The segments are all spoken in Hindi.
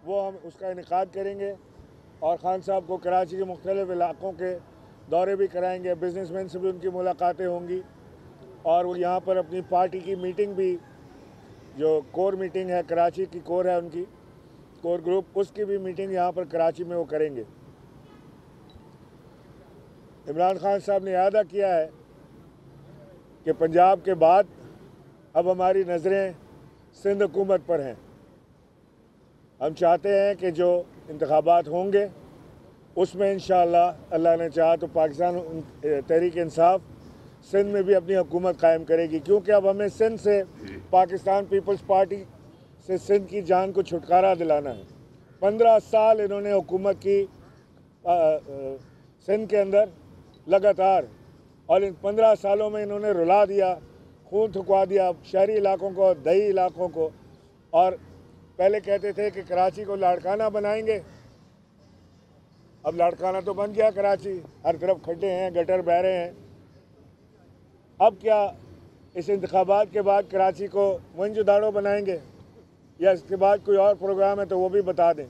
वो हम उसका इनेकाद करेंगे और ख़ान साहब को कराची के मुख्तलिफ़ इलाक़ों के दौरे भी कराएंगे, बिजनेसमैन से भी उनकी मुलाकातें होंगी और वो यहाँ पर अपनी पार्टी की मीटिंग भी, जो कोर मीटिंग है कराची की, कोर है उनकी, कोर ग्रुप, उसकी भी मीटिंग यहाँ पर कराची में वो करेंगे। इमरान खान साहब ने वादा किया है कि पंजाब के बाद अब हमारी नज़रें सिंध हुकूमत पर हैं। हम चाहते हैं कि जो इंतखाबात होंगे उसमें इंशाअल्लाह अल्लाह ने चाहा तो पाकिस्तान तहरीक इंसाफ सिंध में भी अपनी हुकूमत कायम करेगी, क्योंकि अब हमें सिंध से, पाकिस्तान पीपल्स पार्टी से सिंध की जान को छुटकारा दिलाना है। 15 साल इन्होंने हुकूमत की सिंध के अंदर लगातार, और इन 15 सालों में इन्होंने रुला दिया, खून थुकवा दिया शहरी इलाकों को, दही इलाकों को। और पहले कहते थे कि कराची को लाड़काना बनाएंगे, अब लाड़काना तो बन गया कराची, हर तरफ खड्डे हैं, गटर बह रहे हैं। अब क्या इस इंतखाबात के बाद कराची को मोहनजोदाड़ो बनाएंगे या इसके बाद कोई और प्रोग्राम है तो वो भी बता दें।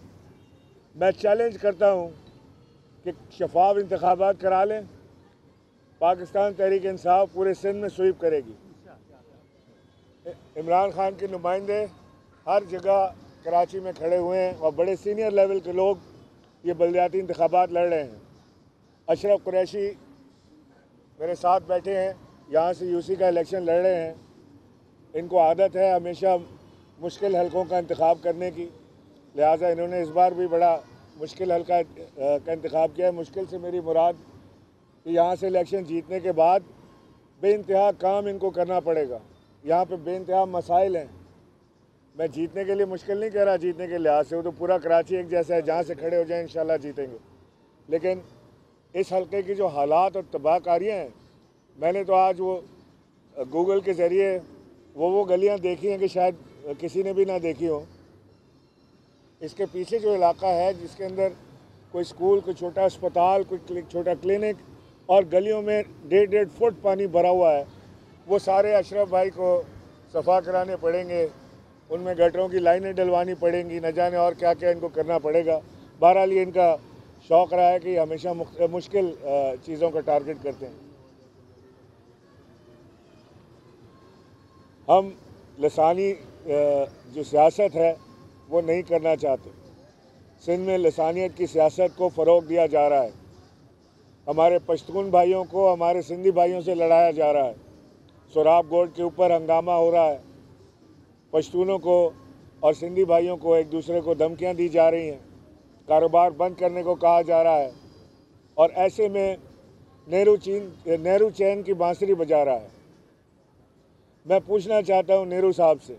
मैं चैलेंज करता हूँ कि शफाफ इंतखाबात करा लें, पाकिस्तान तहरीक इंसाफ पूरे सिंध में स्वीप करेगी। इमरान खान के नुमाइंदे हर जगह कराची में खड़े हुए हैं और बड़े सीनियर लेवल के लोग ये बलदियाती इंतखाबात लड़ रहे हैं। अशरफ कुरैशी मेरे साथ बैठे हैं, यहाँ से यूसी का इलेक्शन लड़ रहे हैं। इनको आदत है हमेशा मुश्किल हलकों का इंतखाब करने की, लिहाजा इन्होंने इस बार भी बड़ा मुश्किल हलका का इंतखाब किया है। मुश्किल से मेरी मुराद कि यहाँ से इलेक्शन जीतने के बाद बेइंतहा काम इनको करना पड़ेगा। यहाँ पे बेइंतहा मसाइल हैं। मैं जीतने के लिए मुश्किल नहीं कह रहा, जीतने के लिहाज से वो तो पूरा कराची एक जैसा है, जहाँ से खड़े हो जाए इंशाल्लाह जीतेंगे। लेकिन इस हल्के की जो हालात और तबाहकारियाँ हैं, मैंने तो आज वो गूगल के ज़रिए वो गलियाँ देखी हैं कि शायद किसी ने भी ना देखी हो। इसके पीछे जो इलाका है जिसके अंदर कोई स्कूल, कोई छोटा अस्पताल, कोई छोटा क्लिनिक और गलियों में 1.5 फुट पानी भरा हुआ है, वो सारे अशरफ भाई को सफ़ा कराने पड़ेंगे, उनमें गटरों की लाइनें डलवानी पड़ेंगी, न जाने और क्या क्या इनको करना पड़ेगा। बहरहाल ये इनका शौक़ रहा है कि हमेशा मुश्किल चीज़ों का टारगेट करते हैं। हम लसानी जो सियासत है वो नहीं करना चाहते। सिंध में लसानियत की सियासत को फ़रोग़ दिया जा रहा है। हमारे पश्तून भाइयों को हमारे सिंधी भाइयों से लड़ाया जा रहा है। सोराब गोड के ऊपर हंगामा हो रहा है। पश्तूनों को और सिंधी भाइयों को एक दूसरे को धमकियां दी जा रही हैं, कारोबार बंद करने को कहा जा रहा है, और ऐसे में नेहरू चैन की बांसुरी बजा रहा है। मैं पूछना चाहता हूं नेहरू साहब से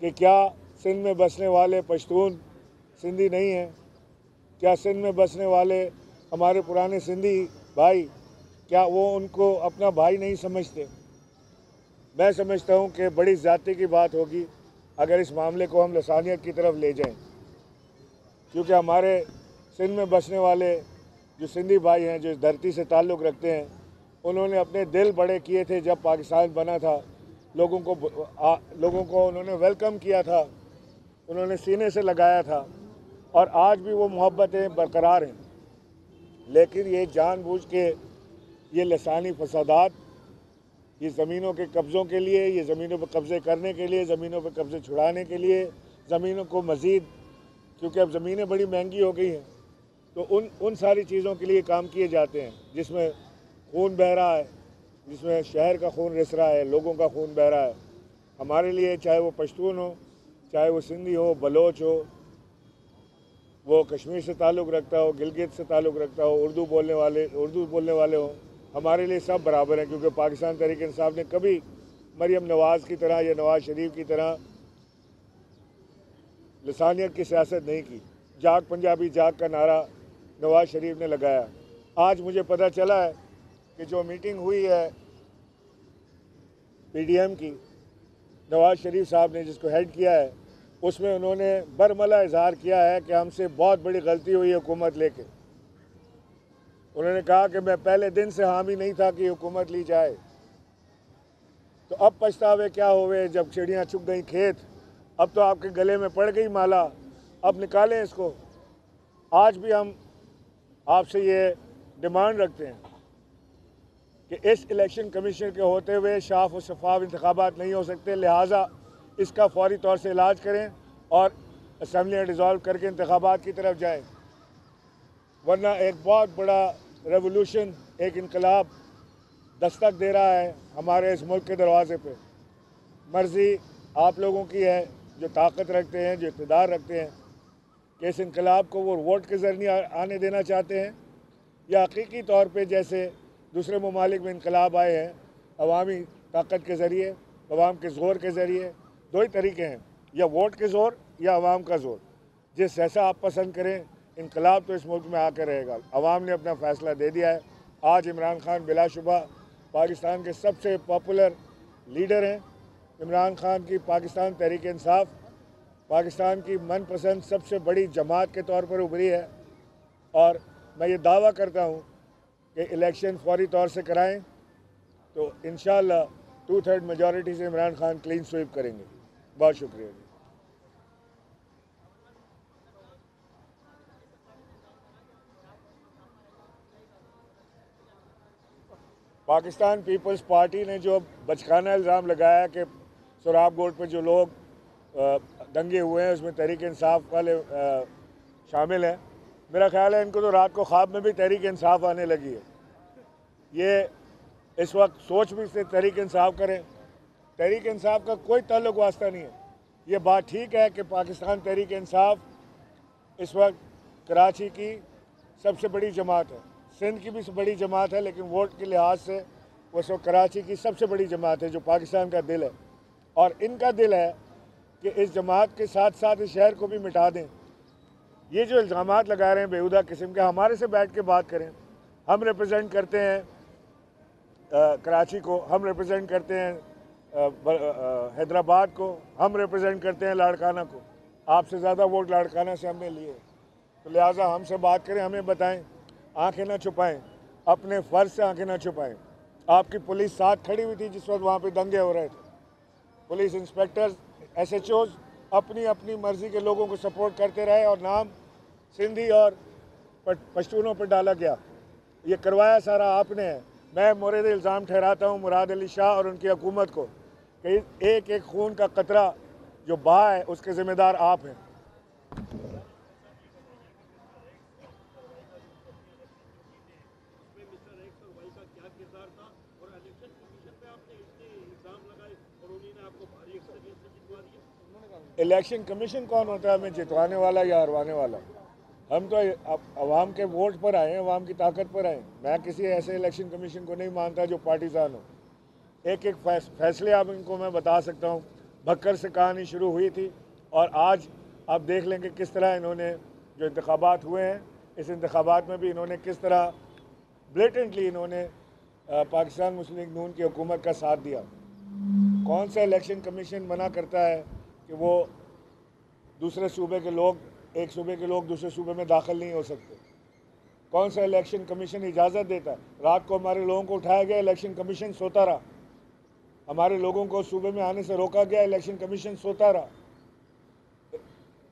कि क्या सिंध में बसने वाले पश्तून सिंधी नहीं हैं? क्या सिंध में बसने वाले हमारे पुराने सिंधी भाई, क्या वो उनको अपना भाई नहीं समझते? मैं समझता हूँ कि बड़ी ज़्यादती की बात होगी अगर इस मामले को हम लसानियत की तरफ ले जाएं, क्योंकि हमारे सिंध में बसने वाले जो सिंधी भाई हैं, जो इस धरती से ताल्लुक़ रखते हैं, उन्होंने अपने दिल बड़े किए थे जब पाकिस्तान बना था। लोगों को उन्होंने वेलकम किया था, उन्होंने सीने से लगाया था, और आज भी वो मोहब्बतें बरकरार हैं। लेकिन ये जानबूझ के ये लसानी फसादात, ये ज़मीनों के कब्ज़ों के लिए, ये ज़मीनों पर कब्ज़े करने के लिए, ज़मीनों पर कब्ज़े छुड़ाने के लिए, ज़मीनों को मज़ीद, क्योंकि अब ज़मीनें बड़ी महंगी हो गई हैं, तो उन सारी चीज़ों के लिए काम किए जाते हैं जिसमें खून बह रहा है, जिसमें शहर का खून रिस रहा है, लोगों का खून बह रहा है। हमारे लिए चाहे वो पश्तून हो, चाहे वो सिंधी हो, बलोच हो, वो कश्मीर से ताल्लुक़ रखता हो, गिलगित से ताल्लुक़ रखता हो, उर्दू बोलने वाले हो, हमारे लिए सब बराबर हैं। क्योंकि पाकिस्तान तहरीक इंसाफ ने कभी मरियम नवाज़ की तरह या नवाज़ शरीफ की तरह लसानियत की सियासत नहीं की। जाग पंजाबी जाग का नारा नवाज़ शरीफ ने लगाया। आज मुझे पता चला है कि जो मीटिंग हुई है PDM की, नवाज़ शरीफ साहब ने जिसको हेड किया है, उसमें उन्होंने बरमला इजहार किया है कि हमसे बहुत बड़ी गलती हुई है हुकूमत लेके। उन्होंने कहा कि मैं पहले दिन से हामी नहीं था कि हुकूमत ली जाए, तो अब पछतावे क्या हुए जब चिड़ियाँ चुग गई खेत। अब तो आपके गले में पड़ गई माला, अब निकालें इसको। आज भी हम आपसे ये डिमांड रखते हैं कि इस इलेक्शन कमीशन के होते हुए साफ और शफाफ इंतखाबात नहीं हो सकते, लिहाजा इसका फौरी तौर से इलाज करें और असम्बलियाँ डिज़ोल्व करके इंतखाबात की तरफ जाएं, वरना एक बहुत बड़ा रेवोल्यूशन, एक इनकलाब दस्तक दे रहा है हमारे इस मुल्क के दरवाजे पे। मर्ज़ी आप लोगों की है जो ताकत रखते हैं, जो इक़्तिदार रखते हैं, कि इस इनकलाब को वो वोट के ज़रिए आने देना चाहते हैं या हकीकी तौर पे जैसे दूसरे ममालिक में इनकलाब आए हैं अवामी ताकत के ज़रिए, अवाम के ज़ोर के ज़रिए। दो ही तरीके हैं, या वोट के ज़ोर या अवाम का ज़ोर। जिस जैसा आप पसंद करें, इनकलाब तो इस मुल्क में आकर रहेगा। अवाम ने अपना फ़ैसला दे दिया है। आज इमरान खान बिलाशुबा पाकिस्तान के सबसे पॉपुलर लीडर हैं। इमरान खान की पाकिस्तान तहरीक इंसाफ पाकिस्तान की मनपसंद सबसे बड़ी जमात के तौर पर उभरी है, और मैं ये दावा करता हूँ कि इलेक्शन फौरी तौर से कराएं तो इंशाअल्लाह 2/3 मेजॉरिटी से इमरान खान क्लीन स्वीप करेंगे। बहुत शुक्रिया। पाकिस्तान पीपल्स पार्टी ने जो बचकाना इल्ज़ाम लगाया कि सोराब गोड पर जो लोग दंगे हुए हैं उसमें तहरीक इंसाफ वाले शामिल हैं, मेरा ख्याल है इनको तो रात को ख्वाब में भी तहरीक इंसाफ आने लगी है। ये इस वक्त सोच भी से तहरीक इंसाफ करें। तहरीक इंसाफ का कोई ताल्लुक वास्ता नहीं है। ये बात ठीक है कि पाकिस्तान तहरीक इंसाफ इस वक्त कराची की सबसे बड़ी जमात है, सिंध की भी बड़ी जमात है, लेकिन वोट के लिहाज से वो सब कराची की सबसे बड़ी जमात है जो पाकिस्तान का दिल है। और इनका दिल है कि इस जमात के साथ साथ इस शहर को भी मिटा दें। ये जो इल्ज़ामात लगा रहे हैं बेहुदा किस्म के, हमारे से बैठ के बात करें। हम रिप्रेजेंट करते हैं कराची को, हम रिप्रेजेंट करते हैं हैदराबाद को, हम रिप्रेजेंट करते हैं लाड़काना को। आपसे ज़्यादा वोट लाड़काना से हमने लिए, तो लिहाजा हमसे बात करें, हमें बताएं, आंखें ना छुपाएं, अपने फ़र्ज से आंखें ना छुपाएं। आपकी पुलिस साथ खड़ी हुई थी जिस वक्त वहाँ पे दंगे हो रहे थे। पुलिस इंस्पेक्टर्स, SHOs अपनी अपनी मर्ज़ी के लोगों को सपोर्ट करते रहे और नाम सिंधी और पश्तूनों पर डाला गया। ये करवाया सारा आपने है। मैं मोरद इल्ज़ाम ठहराता हूँ मुराद अली शाह और उनकी हुकूमत को कि एक एक खून का कतरा जो बहा है उसके ज़िम्मेदार आप हैं। इलेक्शन कमीशन कौन होता है हमें जितवाने वाला या हरवाने वाला? हम तो अवाम के वोट पर आए हैं, अवाम की ताकत पर आए। मैं किसी ऐसे इलेक्शन कमीशन को नहीं मानता जो पार्टीजान हो। एक एक फैसले आप इनको मैं बता सकता हूँ। भक्कर से कहानी शुरू हुई थी और आज आप देख लेंगे किस तरह इन्होंने जो इंतखाबात हुए हैं, इस इंतखाबात में भी इन्होंने किस तरह ब्लेटेंटली इन्होंने पाकिस्तान मुस्लिम लीग नून की हुकूमत का साथ दिया। कौन सा इलेक्शन कमीशन मना करता है कि वो दूसरे सूबे के लोग, एक सूबे के लोग दूसरे सूबे में दाखिल नहीं हो सकते? कौन सा इलेक्शन कमीशन इजाज़त देता है? रात को हमारे लोगों को उठाया गया, इलेक्शन कमीशन सोता रहा। हमारे लोगों को सूबे में आने से रोका गया, इलेक्शन कमीशन सोता रहा।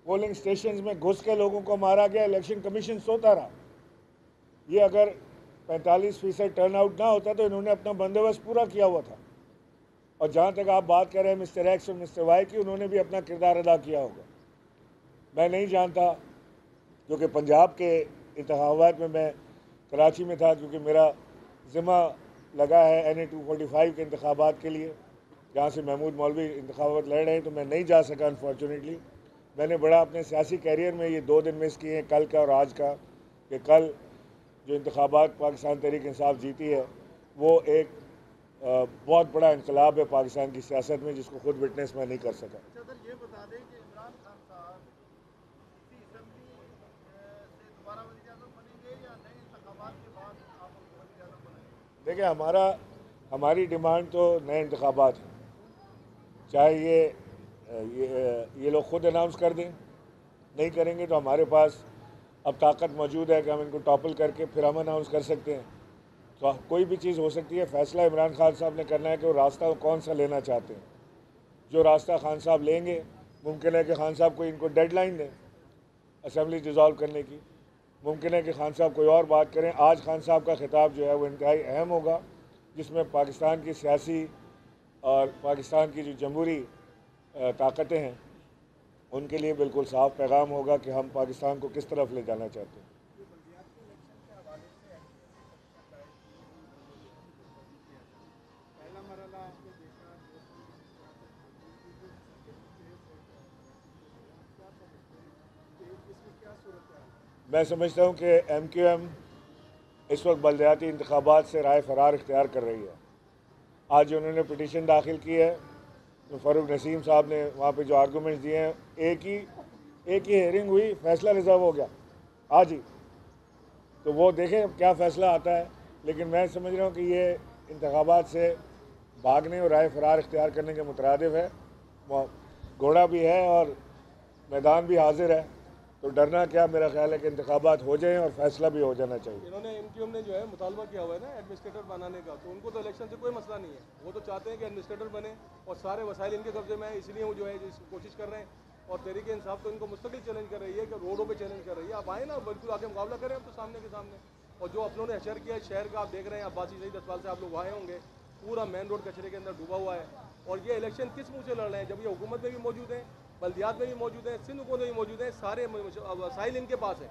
पोलिंग स्टेशन में घुस के लोगों को मारा गया, इलेक्शन कमीशन सोता रहा। ये अगर 45% टर्नआउट ना होता तो इन्होंने अपना बंदोबस्त पूरा किया हुआ था। और जहाँ तक आप बात कर रहे हैं मिस्टर एक्स और मिस्टर वाई की, उन्होंने भी अपना किरदार अदा किया होगा। मैं नहीं जानता, क्योंकि पंजाब के इंतखाबात में मैं कराची में था, क्योंकि मेरा ज़िम्मा लगा है NA 245 के इंतखाबात के लिए, जहाँ से महमूद मौलवी इंतखाबात लड़ रहे हैं, तो मैं नहीं जा सका अनफॉर्चुनेटली। मैंने बड़ा अपने सियासी कैरियर में ये 2 दिन मिस किए हैं, कल का और आज का, कि कल जो इंतखाबात पाकिस्तान तहरीक इंसाफ जीती है वो एक बहुत बड़ा इनकलाब है पाकिस्तान की सियासत में, जिसको खुद विटनेस मैं नहीं कर सका। अच्छा सर, ये बता दें कि इमरान खान साहब इसी असेंबली से दोबारा वज़ीर आज़म बनेंगे या नए इंतखाबात के बाद आप उनको वज़ीर आज़म बनाएंगे? देखिए, हमारी डिमांड तो नए इंतखाबात हैं। चाहे ये लोग खुद अनाउंस कर दें, नहीं करेंगे तो हमारे पास अब ताकत मौजूद है कि हम इनको टॉपल करके फिर हम अनाउंस कर सकते हैं। तो कोई भी चीज़ हो सकती है। फ़ैसला इमरान खान साहब ने करना है कि वो रास्ता कौन सा लेना चाहते हैं। जो रास्ता खान साहब लेंगे, मुमकिन है कि खान साहब को इनको डेडलाइन दें असम्बली डिज़ोल्व करने की। मुमकिन है कि खान साहब कोई और बात करें। आज खान साहब का खिताब जो है वो इंतहाई अहम होगा, जिसमें पाकिस्तान की सियासी और पाकिस्तान की जो जमहूरी ताकतें हैं उनके लिए बिल्कुल साफ पैगाम होगा कि हम पाकिस्तान को किस तरफ ले जाना चाहते हैं। मैं समझता हूँ कि MQM इस वक्त बलदियाती इंतखाबात से राय फरार इख्तियार कर रही है। आज जो उन्होंने पिटीशन दाखिल की है, तो फ़ारूक नसीम साहब ने वहाँ पे जो आर्गूमेंट्स दिए हैं, एक ही हेयरिंग हुई, फ़ैसला रिज़र्व हो गया आज ही। तो वो देखें क्या फ़ैसला आता है। लेकिन मैं समझ रहा हूँ कि ये इंतखाबात से भागने और राय फरार इख्तियार करने के मुतरादिफ है। वो घोड़ा भी है और मैदान भी हाजिर है, तो डरना क्या। मेरा ख्याल है कि इंतखाबात हो जाएं और फैसला भी हो जाना चाहिए। इन्होंने MQM ने जो है मुतालबा किया हुआ है ना एडमिनिस्ट्रेटर बनाने का, तो उनको तो इलेक्शन से कोई मसला नहीं है। वो तो चाहते हैं कि एडमिनिस्ट्रेटर बने और सारे वसाइल इनके कब्जे में है, इसलिए वो जो है कोशिश कर रहे हैं। और तहरीक इंसाफ तो इनको मुस्तकिल चैलेंज कर रही है कि रोडों पे चैलेंज कर रही है। आप आए ना, बिल्कुल आके मुकाबला करें हम तो सामने के सामने। और जो अपनों ने हशर किया है शहर का, आप देख रहे हैं अब्बासी सईद अस्पताल से आप लोग आए होंगे, पूरा मेन रोड कचरे के अंदर डूबा हुआ है। और ये इलेक्शन किस मुँह से लड़ रहे हैं, जब ये हुकूमत में भी मौजूद हैं, बल्दियात में भी मौजूद हैं, सिंध हुकूमत में भी मौजूद हैं, सारे वसाइल इनके पास है।